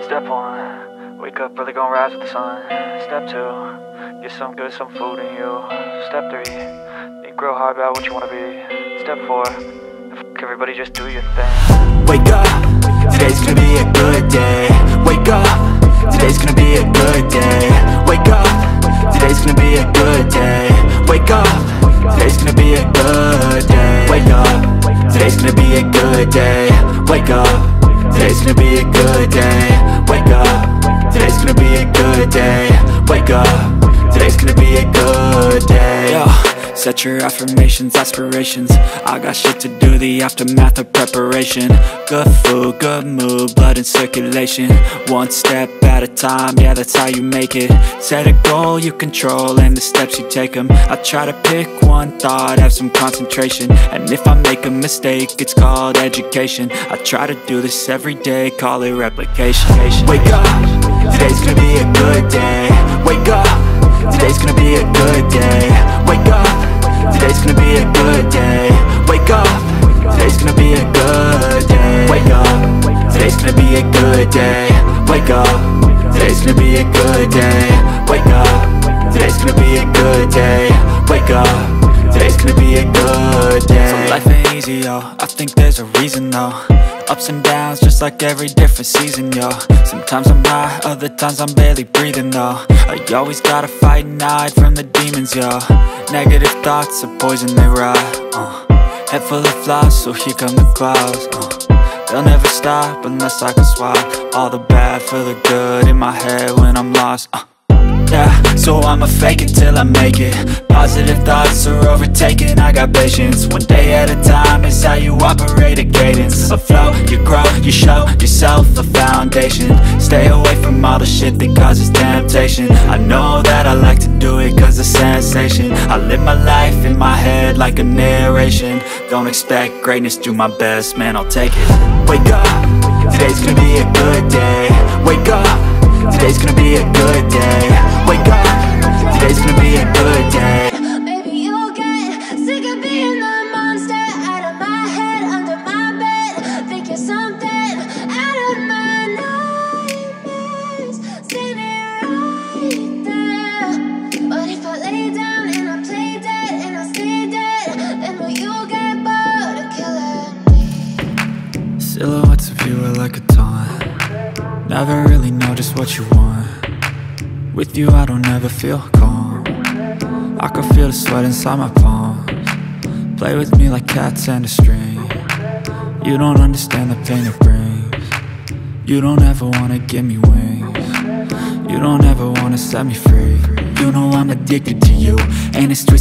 Step 1, wake up early, gonna rise with the sun. Step 2, get some good, some food in you. Step 3, think real hard about what you wanna be. Step 4, fuck everybody, just do your thing. Wake up, today's gonna be a good day. Wake up, today's gonna be a good day. Wake up, today's gonna be a good day. Wake up, today's gonna be a good day. Wake up, today's gonna be a good day. Wake up, today's gonna be a good day. Wake up, today's gonna be a good day. Wake up, today's gonna be a good day. Yo, set your affirmations, aspirations. I got shit to do, the aftermath of preparation. Good food, good mood, blood in circulation. One step at a time, yeah, that's how you make it. Set a goal you control and the steps you take them. I try to pick one thought, have some concentration. And if I make a mistake, it's called education. I try to do this every day, call it replication. Wake up, today's gonna be a good day. Wake up, today's gonna be a good day. Wake up, today's gonna be a good day. Wake up, today's gonna be a good day. Wake up, today's gonna be a good day. Wake up, today's gonna be a good day. Wake up, today's gonna be a good day. Wake up, today's gonna be a good day. So life ain't easy, yo, I think there's a reason though. Ups and downs, just like every different season, yo. Sometimes I'm high, other times I'm barely breathing, though. I always gotta fight and hide from the demons, yo. Negative thoughts are poison, they rot. Head full of flies, so here come the clouds. They'll never stop unless I can swap all the bad for the good in my head when I'm lost. Yeah, so I'ma fake it till I make it. Positive thoughts are overtaken, I got patience. One day at a time is how you operate a cadence. A flow, you grow, you show yourself a foundation. Stay away from all the shit that causes temptation. I know that I like to do it cause it's sensation. I live my life in my head like a narration. Don't expect greatness, do my best, man, I'll take it. Wake up, today's gonna be a good day. Wake up, today's gonna be a good day. Wake up, today's gonna be a good day. Baby, you'll get sick of being the monster out of my head, under my bed. Think you're something out of my nightmares. Standing right there. But if I lay down and I play dead and I stay dead, then will you get bored of killing me? Silhouettes of you are like a taunt. Never really know just what you want. With you I don't ever feel calm. I can feel the sweat inside my palms. Play with me like cats and a string. You don't understand the pain it brings. You don't ever wanna give me wings. You don't ever wanna set me free. You know I'm addicted to you, and it's twisted.